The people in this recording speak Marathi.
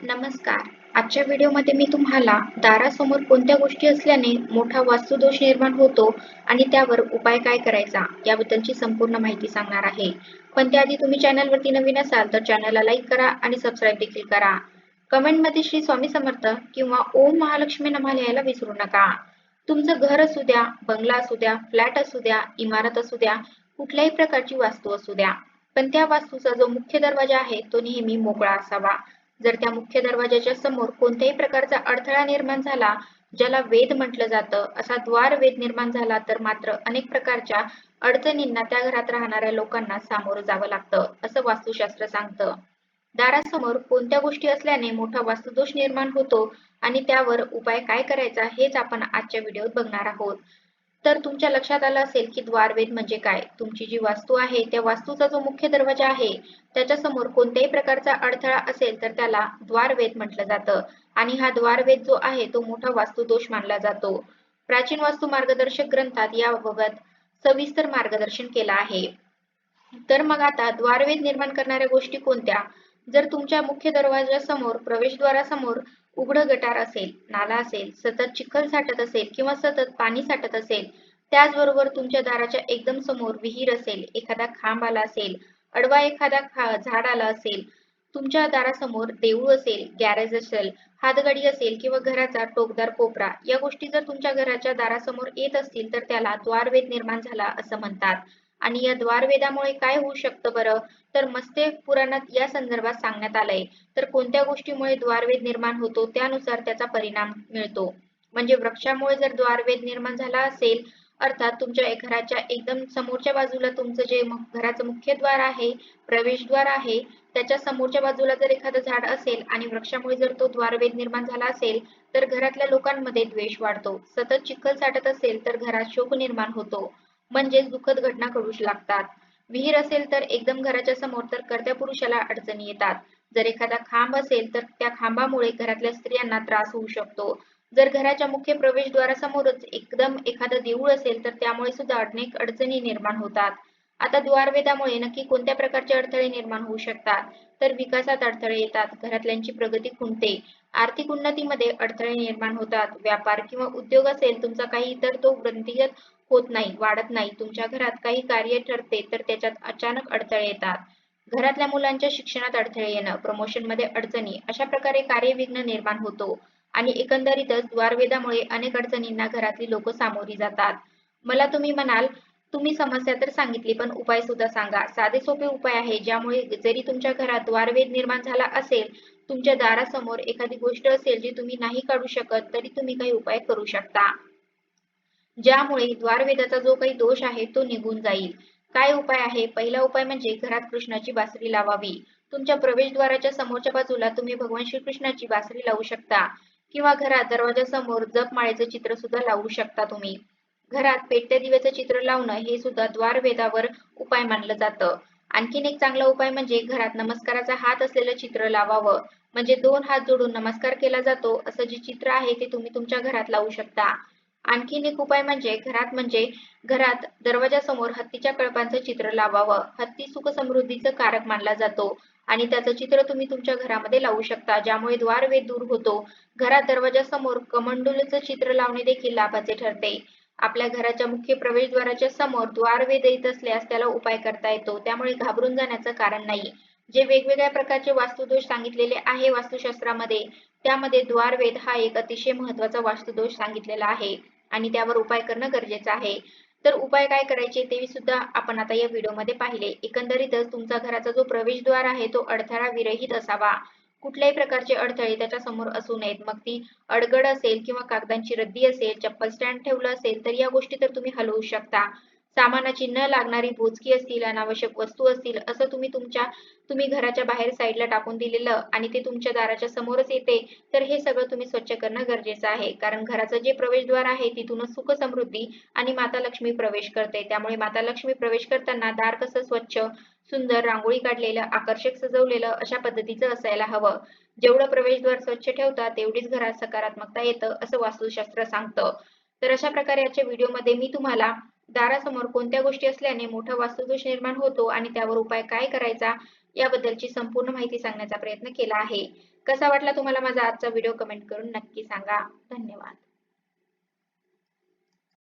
नमस्कार. आजच्या व्हिडिओमध्ये मी तुम्हाला दारासमोर कोणत्या गोष्टी असल्याने मोठा वास्तुदोष निर्माण होतो आणि त्यावर उपाय काय करायचा याबद्दलची संपूर्ण माहिती सांगणार आहे. पण त्याआधी तुम्ही चॅनलवरती नवीन असाल तर चॅनलला लाईक करा आणि सबस्क्राईब देखील करा. कमेंटमध्ये श्री स्वामी समर्थ किंवा ओम महालक्ष्मी नमः लिहायला विसरू नका. तुमचं घर असू द्या, बंगला असू द्या, फ्लॅट असू द्या, इमारत असू द्या, कुठल्याही प्रकारची वास्तू असू द्या, पण त्या वास्तूचा जो मुख्य दरवाजा आहे तो नेहमी मोकळा असावा. जर त्या मुख्य दरवाजाच्या समोर कोणत्याही प्रकारचा अडथळा निर्माण झाला, ज्याला वेध म्हटलं जातं, असा द्वारवेध निर्माण झाला तर मात्र अनेक प्रकारच्या अडचणींना त्या घरात राहणाऱ्या लोकांना सामोरं जावं लागतं, असं वास्तुशास्त्र सांगतं. दारासमोर कोणत्या गोष्टी असल्याने मोठा वास्तुदोष निर्माण होतो आणि त्यावर उपाय काय करायचा हेच आपण आजच्या व्हिडिओत बघणार आहोत. तर तुमच्या लक्षात आलं असेल की द्वारवेध म्हणजे काय. तुमची जी वास्तू आहे त्या वास्तूचा जो मुख्य दरवाजा आहे त्याच्यासमोर कोणत्याही प्रकारचा अडथळा असेल तर त्याला द्वारवेध म्हटलं जातं आणि हा द्वारवेध जो आहे तो मोठा वास्तुदोष मानला जातो. प्राचीन वास्तू मार्गदर्शक ग्रंथात याबाबत सविस्तर मार्गदर्शन केलं आहे. तर मग आता द्वारवेध निर्माण करणाऱ्या गोष्टी कोणत्या? जर तुमच्या मुख्य दरवाजासमोर प्रवेशद्वारासमोर उघडं गटार असेल, नाला असेल, सतत चिखल साठत असेल किंवा सतत पाणी साठत असेल, त्याचबरोबर तुमच्या दाराच्या एकदम समोर विहीर असेल, एखादा खांब आला असेल, अडवा एखादा झाड आलं असेल, तुमच्या दारासमोर देऊळ असेल, गॅरेज असेल, हातगाडी असेल किंवा घराचा टोकदार कोपरा या गोष्टी जर तुमच्या घराच्या दारासमोर येत असतील तर त्याला द्वारवेध निर्माण झाला असं म्हणतात. आणि या द्वारवेधामुळे काय होऊ शकतं बरं? तर मत्स्य पुराणात या संदर्भात सांगण्यात आलंय. तर कोणत्या गोष्टीमुळे द्वारवेध निर्माण होतो त्यानुसार त्याचा परिणाम मिळतो. म्हणजे वृक्षामुळे जर द्वारवेध निर्माण झाला असेल, अर्थात तुमच्या घराच्या एकदम समोरच्या बाजूला तुमचं जे घराचं मुख्य द्वार आहे, प्रवेशद्वार आहे, त्याच्या समोरच्या बाजूला जर एखादं झाड असेल आणि वृक्षामुळे जर तो द्वारवेध निर्माण झाला असेल, तर घरातल्या लोकांमध्ये द्वेष वाढतो. सतत चिखल साठत असेल तर घरात शोक निर्माण होतो. म्हणजेच दुःखद घटना घडू लागतात. विहीर असेल तर एकदम घराच्या समोर तर कर्त्या पुरुषाला अडचणी येतात. जर एखादा खांब असेल तर त्या खांबामुळे घरातल्या स्त्रियांना त्रास होऊ शकतो. जर घराच्या मुख्य प्रवेशद्वारासमोरच एकदम एखादं देऊळ असेल तर त्यामुळे सुद्धा अनेक अडचणी निर्माण होतात. आता द्वारवेधामुळे नक्की कोणत्या प्रकारचे अडथळे निर्माण होऊ शकतात? तर विकासात अडथळे येतात, घरातल्यांची प्रगती खुंटते, आर्थिक उन्नतीमध्ये अडथळे निर्माण होतात, व्यापार किंवा उद्योग असेल तुमचा काही तर तो वृद्धिंगत होत नाही, वाढत नाही, तुमच्या घरात काही कार्य ठरते तर त्याच्यात अचानक अडथळे येतात. घरातल्या मुलांच्या शिक्षणात अडथळे येणं, प्रमोशनमध्ये अडचणी, अशा प्रकारे कार्यविघ्न निर्माण होतो आणि एकंदरीतच द्वारवेधामुळे अनेक अडचणींना घरातली लोक सामोरी जातात. मला तुम्ही म्हणाल, तुम्ही समस्या तर सांगितली पण उपाय सुद्धा सांगा. साधे सोपे उपाय आहे ज्यामुळे जरी तुमच्या घरात द्वारवेध निर्माण झाला असेल, तुमच्या दारासमोर एखादी गोष्ट असेल जी तुम्ही नाही काढू शकत तरी तुम्ही काही उपाय करू शकता. ज्यामुळे द्वारवेधाचा जो काही दोष आहे तो निघून जाईल. काय उपाय आहे? पहिला उपाय म्हणजे घरात कृष्णाची बासरी लावावी. तुमच्या प्रवेशद्वाराच्या समोरच्या बाजूला तुम्ही भगवान श्रीकृष्णाची बासरी लावू शकता किंवा घरात दरवाजासमोर जपमाळेचं चित्र सुद्धा लावू शकता तुम्ही. घरात पेटत्या दिव्याचं चित्र लावणं हे सुद्धा द्वारवेधावर उपाय मानलं जातं. आणखीन एक चांगला उपाय म्हणजे घरात नमस्काराचा हात असलेलं चित्र लावावं. म्हणजे दोन हात जोडून नमस्कार केला जातो असं जे चित्र आहे ते तुम्ही तुमच्या घरात लावू शकता. आणखीन एक उपाय म्हणजे घरात दरवाजासमोर हत्तीच्या कळपांचं चित्र लावावं. हत्ती सुख समृद्धीचं कारक मानला जातो आणि त्याचं चित्र तुम्ही तुमच्या घरामध्ये लावू शकता, ज्यामुळे द्वारवेध दूर होतो. घरात दरवाजासमोर कमंडलूचं चित्र लावणे देखील लाभाचे ठरते. आपल्या घराच्या मुख्य प्रवेशद्वाराच्या समोर द्वारवेध येत असल्यास त्याला उपाय करता येतो, त्यामुळे घाबरून जाण्याचं कारण नाही. जे वेगवेगळ्या प्रकारचे वास्तुदोष सांगितलेले आहे वास्तुशास्त्रामध्ये, त्यामध्ये द्वारवेध हा एक अतिशय महत्त्वाचा वास्तुदोष सांगितलेला आहे आणि त्यावर उपाय करणं गरजेचं आहे. तर उपाय काय करायचे ते सुद्धा आपण आता या व्हिडिओमध्ये पाहिले. एकंदरीतच तुमचा घराचा जो प्रवेशद्वार आहे तो अडथळा विरहित असावा. कुठल्याही प्रकारचे अडथळे त्याच्या समोर असू नयेत. मग ती अडगड असेल किंवा कागदांची रद्दी असेल, चप्पल स्टँड ठेवलं असेल तर या गोष्टी तर तुम्ही हलवू शकता. सामानाची न लागणारी बोचकी असतील, अनावश्यक वस्तू असतील, असं तुम्ही घराच्या बाहेर साईडला टाकून दिलेलं आणि ते तुमच्या दाराच्या समोरच येते, तर हे सगळं तुम्ही स्वच्छ करणं गरजेचं आहे. कारण घराचं जे प्रवेशद्वार आहे तिथूनच सुख समृद्धी आणि माता लक्ष्मी प्रवेश करते. त्यामुळे माता लक्ष्मी प्रवेश करताना दार कसं स्वच्छ, सुंदर, रांगोळी काढलेलं, आकर्षक सजवलेलं अशा पद्धतीचं असायला हवं. जेवढं प्रवेशद्वार स्वच्छ ठेवता तेवढीच घरात सकारात्मकता येतं असं वास्तुशास्त्र सांगतं. तर अशा प्रकारे आजच्या व्हिडिओमध्ये मी तुम्हाला दारासमोर कोणत्या गोष्टी असल्याने मोठा वास्तुदोष निर्माण होतो आणि त्यावर उपाय काय करायचा याबद्दलची संपूर्ण माहिती सांगण्याचा प्रयत्न केला आहे. कसा वाटला तुम्हाला माझा आजचा व्हिडिओ कमेंट करून नक्की सांगा. धन्यवाद.